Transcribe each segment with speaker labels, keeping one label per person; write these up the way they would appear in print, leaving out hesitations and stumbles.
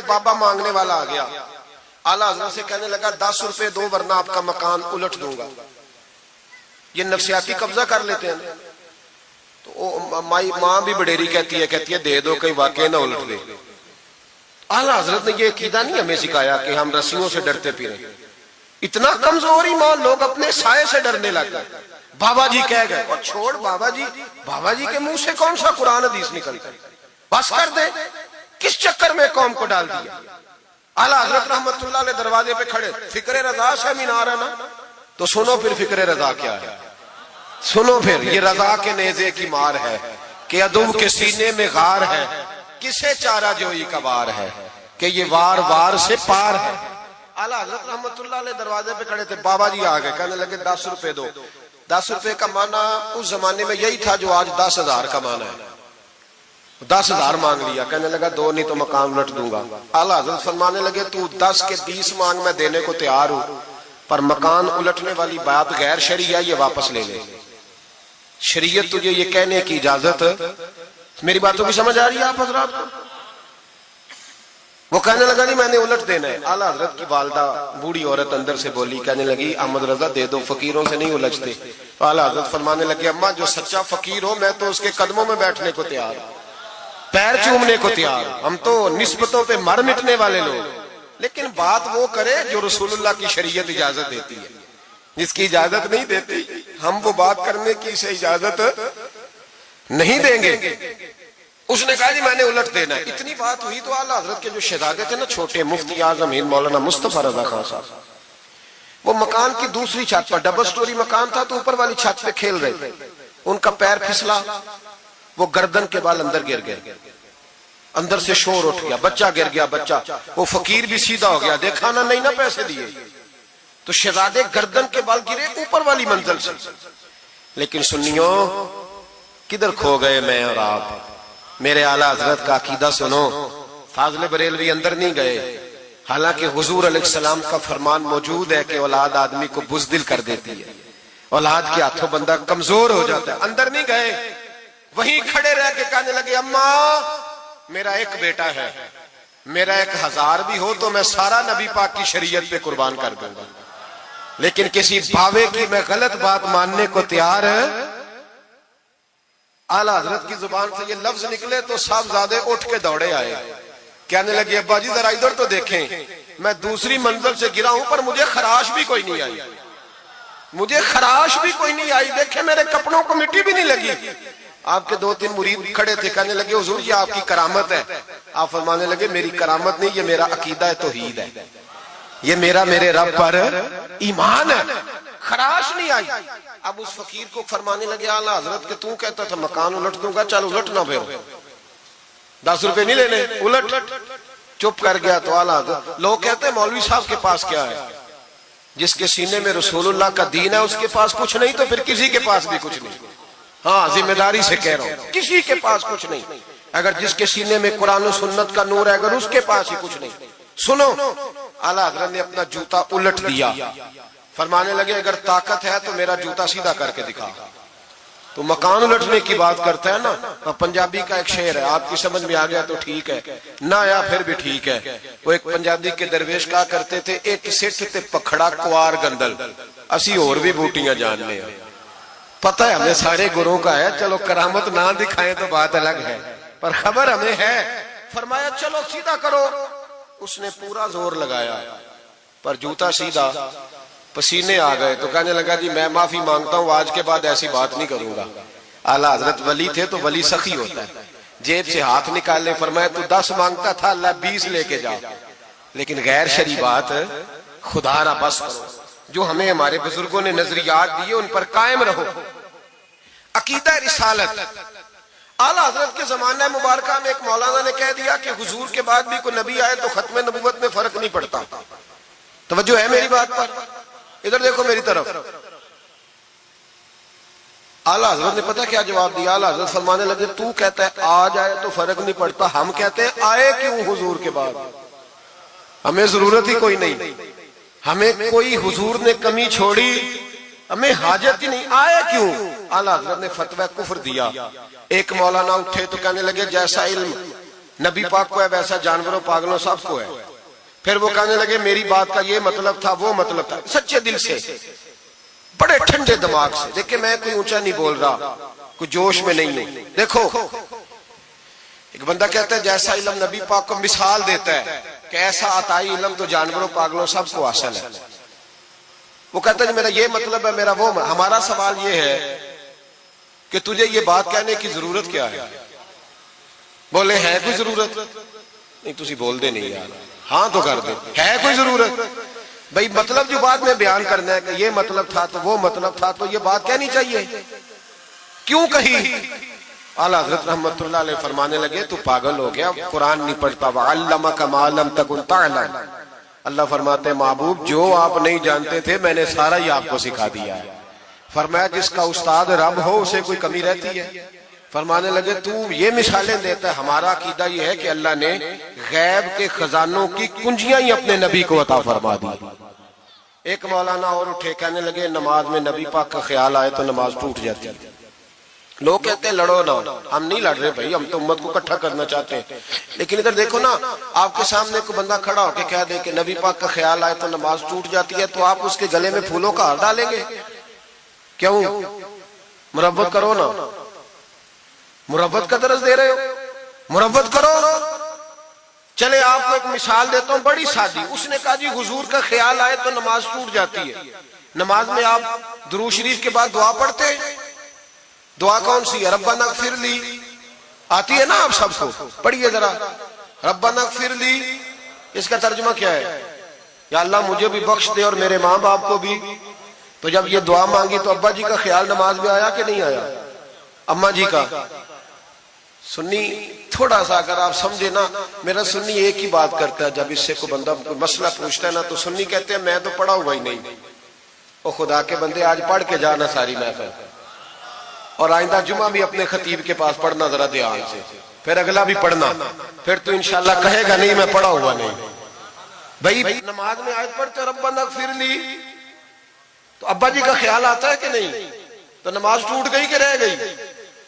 Speaker 1: एक बाबा मांगने वाला आ गया, आला हजरत से कहने लगा 10 रुपए दो वरना आपका मकान उलट दूंगा। ये नफ्सियाती कब्जा कर लेते हैं। तो माँ भी बडेरी कहती है दे दो कहीं वाकई ना उलट दे। आला हजरत ने ये अकीदा नहीं हमें सिखाया कि हम रस्सियों से डरते फिरें। इतना कमजोर ईमान, लोग अपने साये से डरने लग गए। बाबा जी कह गए और छोड़ बाबा जी के मुंह से कौन सा कुरान हदीस निकलता है, बस कर दे। किस चक्कर में कौम को डाल दिया। आला हजरत रहमतुल्लाह अलैह दरवाजे पे खड़े, फिक्रे रजा से मीनार है ना, तो सुनो फिर फिक्रे रजा क्या है, सुनो फिर ये रजा के नेज़े की मार है कि अदुब के सीने में गार है, किसे चारा जोई का वार है कि ये वार वार से पार है। आला हजरत रहमतुल्लाह अलैह दरवाजे पे खड़े थे, बाबा जी आ गए, कहने लगे 10 रुपए दो। 10 रुपए का माना उस जमाने में यही था जो आज 10,000 का माना है। 10,000 मांग लिया, कहने लगा दो नहीं तो मकान उलट दूंगा। आला हजरत फरमाने लगे तू 10 के 20 मांग, मैं देने को तैयार हूं, पर मकान उलटने वाली बात गैर शरीया, ये वापस ले ले। शरीयत तुझे ये कहने की इजाजत, मेरी बातों की समझ आ रही है आप हजरात को? वो कहने लगा नहीं मैंने उलट देना है। आला हजरत की वालदा बूढ़ी औरत अंदर से बोली, कहने लगी अहमद रजा दे दो, फकीरों से नहीं उलझते। तो आला हजरत फरमाने लगे अम्मा जो सच्चा फकीर हो मैं तो उसके कदमों में बैठने को तैयार हूं, पैर चूमने को तैयार, हम तो निस्बतों पे मर मिटने वाले लोग। लेकिन बात वो करे जो रसूलुल्लाह की शरीयत इजाजत देती है, जिसकी इजाजत नहीं देती हम वो बात करने की इसे इजाजत नहीं देंगे। उसने कहा जी मैंने उलट देना है। इतनी बात हुई तो आला हजरत के जो शहजादे थे ना छोटे, मुफ्ती आजम हिंद मौलाना मुस्तफा रजा खान साहब, वो मकान की दूसरी छत पर, डबल स्टोरी मकान था तो ऊपर वाली छत पे खेल रहे थे। उनका पैर फिसला, वो गर्दन के बाल अंदर गिर गए, अंदर से शोर उठ गया, बच्चा गिर गया। बच्चा वो फकीर भी सीधा हो गया, देखा ना नहीं ना पैसे दिए, तो शहजादे गर्दन के बाल गिरे ऊपर वाली मंजिल से। लेकिन सुनियो किधर खो गए मैं और आप। मेरे आला हजरत का अकीदा सुनो, फाजिल बरेलवी अंदर नहीं गए, हालांकि हुजूर अलैहिस्सलाम का फरमान मौजूद है कि औलाद आदमी को बुज़दिल कर देती है, औलाद के हाथों बंदा कमजोर हो जाता है। अंदर नहीं गए, वहीं खड़े रह के कहने लगे अम्मा मेरा एक बेटा है, मेरा 1000 भी हो तो मैं सारा नबी पाक की शरीयत पे कुर्बान कर दूंगा, लेकिन किसी भावे की मैं गलत बात मानने को तैयार है। आला हजरत की जुबान से ये लफ्ज निकले तो साहबजादे उठ के दौड़े आए, कहने लगे अब्बा जी जरा इधर तो देखें, मैं दूसरी मंजिल से गिरा हूं पर मुझे खराश भी कोई नहीं आई, मुझे खराश भी कोई नहीं आई, देखे मेरे कपड़ों को मिट्टी भी नहीं लगी। आपके 2-3 मुरीद खड़े थे, कहने लगे हुजूर ये आपकी करामत है। आप फरमाने लगे मेरी करामत नहीं, ये मेरा अकीदा है, तौहीद है, ये मेरे रब पर ईमान है, खराश नहीं आई। अब उस फकीर को फरमाने लगे आला हजरत के तू कहता था मकान उलट दूंगा, चल उलट ना फिर 10 रुपए नहीं लेने, उलट। चुप कर गया। तो आला हजरत, लोग कहते हैं मौलवी साहब के पास क्या है, जिसके सीने में रसूलुल्लाह का दीन है उसके पास कुछ नहीं तो फिर किसी के पास भी कुछ नहीं। हाँ जिम्मेदारी से कह रहा हूं, किसी के पास कुछ नहीं। अगर जिसके सीने में कुरान और सुन्नत का नूर है अगर उसके पास ही कुछ नहीं। सुनो, आला हजरत ने अपना जूता उलट दिया, फरमाने लगे अगर ताकत है तो मेरा जूता सीधा करके दिखा। तो मकान उलटने की बात करता है ना, तो पंजाबी का एक शेर है, आपकी समझ में आ गया तो ठीक है, ना आया फिर भी ठीक है। वो एक पंजाबी के दरवेश कहा करते थे एक सिठ ते पखड़ा कुआर गंदल, असी और भी बूटियां जानने हैं। पता है हमें सारे गुरुओं का है, चलो करामत ना दिखाएं तो बात अलग है, पर खबर हमें है। फरमाया चलो सीधा करो, उसने पूरा जोर लगाया पर जूता सीधा, पसीने आ गए। तो कहने लगा जी मैं माफी मांगता हूं, आज के बाद ऐसी बात नहीं करूंगा। आला हजरत वली थे तो वली सखी होता है, जेब से हाथ निकालने, फरमाया तू 10 मांगता था अल्लाह 20 लेके जा, लेकिन गैर शरी बात खुदा ना बस करो। जो हमें हमारे बुजुर्गों ने नजरियात दिए उन पर कायम रहो। अकीदा रिसालत, आला हजरत के जमाना मुबारका में एक मौलाना ने कह दिया कि हुजूर के बाद भी कोई नबी आए तो खत्म नबूवत में फर्क नहीं पड़ता। तवज्जो है मेरी बात पर? इधर देखो मेरी तरफ। आला हजरत ने पता क्या जवाब दिया? आला हजरत फरमाने लगे तू कहता है आ जाए तो फर्क नहीं पड़ता, हम कहते हैं आए क्यों हुजूर के बाद, हमें जरूरत ही कोई नहीं, हमें कोई हुजूर ने कमी छोड़ी, हमें हाजत ही नहीं, आए क्यों? आला हजरत ने फतवा कुफ्र दिया। एक मौलाना उठे तो कहने लगे जैसा इल्म नबी पाक को है वैसा जानवरों पागलों सबको है। फिर वो कहने लगे मेरी बात का ये मतलब था, वो मतलब था, सच्चे दिल से, बड़े ठंडे दिमाग से। देखिए मैं कोई ऊंचा नहीं बोल रहा, कोई जोश में नहीं हूं। देखो एक बंदा कहता है जैसा इल्म नबी पाक को मिसाल देता है कि ऐसा अताई इल्म तो जानवरों पागलों सबको हासिल है। वो कहता है मेरा ये मतलब है, मेरा वो। हमारा सवाल ये है कि तुझे ये बात कहने की जरूरत क्या है? बोले है कोई जरूरत? नहीं तुसी बोल दे नहीं यार, हाँ तो कर दे, है कोई जरूरत? भाई मतलब जो बात में बयान करना है कि ये मतलब था तो वो मतलब था, तो ये बात कहनी चाहिए, क्यों कही? आला हज़रत रहमतुल्लाह अलैह फरमाने लगे तू पागल हो गया, कुरान नहीं पढ़ता। वअल्लमका मा लम तकुन तअलम। अल्लाह फरमाते महबूब जो आप नहीं जानते थे मैंने सारा ही आपको सिखा दिया है। फरमाया जिसका उस्ताद रब हो उसे कोई कमी रहती है? फरमाने लगे तू ये मिसालें देता है, हमारा अकीदा ये है कि अल्लाह ने गैब के खजानों की कुंजियां ही अपने नबी को अता फरमा दी। एक मौलाना और उठे कहने लगे नमाज में नबी पाक का ख्याल आए तो नमाज टूट जाती है। लोग कहते हैं लड़ो ना, हम नहीं लड़ रहे भाई, हम तो उम्मत को इकट्ठा करना चाहते हैं। लेकिन इधर देखो ना, आपके सामने कोई बंदा खड़ा होकर कह दे कि नबी पाक का ख्याल आए तो नमाज टूट जाती है, तो आप उसके गले में फूलों का हार डालेंगे? क्यों? मुरब्बत करो ना, मुरब्बत का दर्ज दे रहे हो, मुरब्बत करो। चले आपको एक मिसाल देता हूं बड़ी सादी। उसने कहा जी हुजूर का ख्याल आए तो नमाज टूट जाती है। नमाज में आप दुरूद शरीफ के बाद दुआ पढ़ते, दुआ कौन सी है? रब्बना इग़फिरली आती है ना आप सबको, पढ़िए जरा, रब्बना इग़फिरली। इसका तर्जुमा क्या है? या अल्लाह मुझे भी बख्श दे और मेरे माँ बाप को भी। तो जब ये दुआ मांगी तो अब्बा जी का ख्याल नमाज में आया कि नहीं आया? अम्मा जी का? सुन्नी थोड़ा सा अगर आप समझे ना, मेरा सुन्नी एक ही बात करता है, जब इससे को बंदा मसला पूछता है ना तो सुन्नी कहते हैं मैं तो पढ़ा हुआ ही नहीं। ओ खुदा के बंदे आज पढ़ के जाना सारी महफिल, और आइंदा जुमा भी अपने खतीब के पास पढ़ना जरा ध्यान से, फिर अगला भी पढ़ना, फिर तो इंशाल्लाह कहेगा नहीं मैं पढ़ा हुआ नहीं। भाई नमाज में आयत पढ़ते रब्बना इग़फिरली, तो अब्बा जी का ख्याल आता है कि नहीं? तो नमाज टूट गई कि रह गई?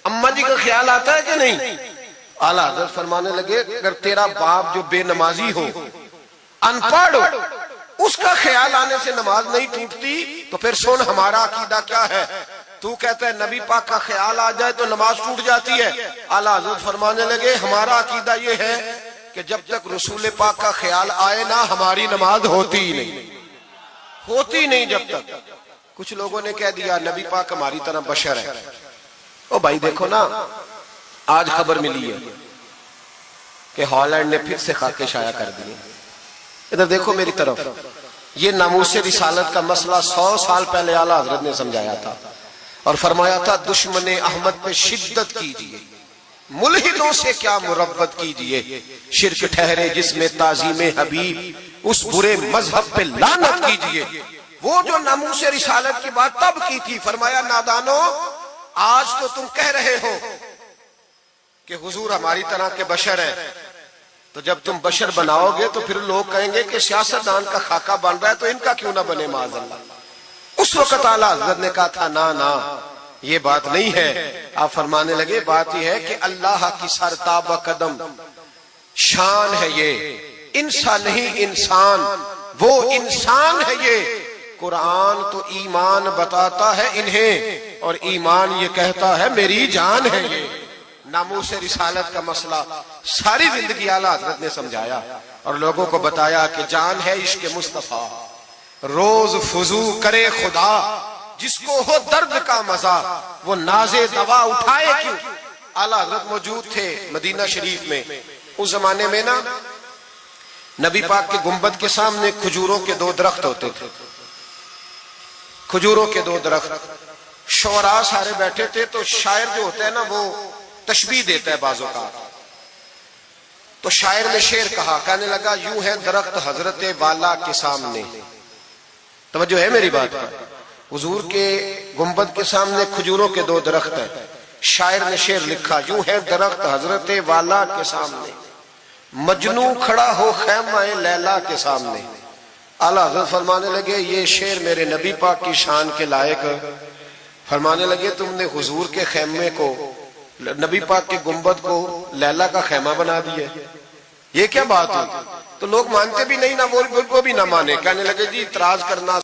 Speaker 1: अम्मा जी का ख्याल आता है कि नहीं? आला हज़रत फरमाने लगे अगर तेरा बाप जो बेनमाजी हो, अनपढ़ हो, उसका ख्याल आने से नमाज नहीं टूटती, तो फिर सुन हमारा अकीदा क्या है। तू कहता है नबी पाक का ख्याल आ जाए तो नमाज टूट जाती है। आला हज़रत फरमाने लगे हमारा अकीदा ये है कि जब तक रसूल पाक का ख्याल आए ना हमारी नमाज होती ही नहीं, होती नहीं जब तक। कुछ लोगों ने कह दिया नबी पाक हमारी तरह बशर है। ओ भाई देखो ना, आज खबर मिली है कि हॉलैंड ने फिर से खाके शाया कर दिए। इधर देखो मेरी तरफ, ये नामूसे रिसालत का मसला 100 साल पहले आला हज़रत ने समझाया था और फरमाया था दुश्मने अहमद पे शिद्दत कीजिए, मुल्हिदों से क्या मुरव्वत कीजिए, शिर्क ठहरे जिसमें ताज़ीमे हबीब, उस बुरे मजहब पे लानत कीजिए। वो जो नामूसे रिसालत की बात तब की थी, फरमाया नादानो आज तो तुम कह रहे हो कि हुजूर हमारी तरह के बशर है, तो जब तुम बशर बनाओगे तो फिर लोग कहेंगे कि सियासतदान का खाका बन रहा है तो इनका क्यों ना बने माज़अल्लाह। उस वक्त आला हज़रत ने कहा था ना ना ये बात नहीं है। आप फरमाने लगे बात यह है कि अल्लाह की सरताबा कदम शान है ये, इंसान नहीं इंसान, वो इंसान है ये। कुरान तो ईमान बताता है इन्हें और ईमान ये कहता है मेरी जान है ये। नामूस रिसालत का मसला सारी जिंदगी आला हज़रत ने समझाया और लोगों को बताया कि जान है इश्क मुस्तफा, रोज फुजू करे खुदा, जिसको हो दर्द का मजा वो नाजे दवा उठाए क्यों। आला हज़रत मौजूद थे मदीना शरीफ में। उस जमाने में ना नबी पाक के गुंबद के सामने खजूरों के 2 दरख्त होते थे, खजूरों के 2 दरख्त। शोरा सारे बैठे थे, तो शायर जो होता है ना वो तशबीह देता है बाजों का। तो शायर ने शेर कहा, कहने लगा यूं है दरख्त हजरत वाला के सामने। तवज्जो है मेरी बात पर। हुजूर के गुंबद के सामने खजूरों के 2 दरख्त हैं। शायर ने शेर लिखा, यूं है दरख्त हजरत वाला के सामने, मजनू खड़ा हो खैमाए लैला के सामने। आला हज़रत फरमाने लगे ये शेर मेरे नबी पाक की शान के लायक। फरमाने लगे तुमने हुजूर के खैमे को नबी पाक के गुंबद को लैला का खैमा बना दिया, ये क्या बात हुई? तो लोग मानते भी नहीं ना, वो भी ना माने, कहने लगे जी इतराज करना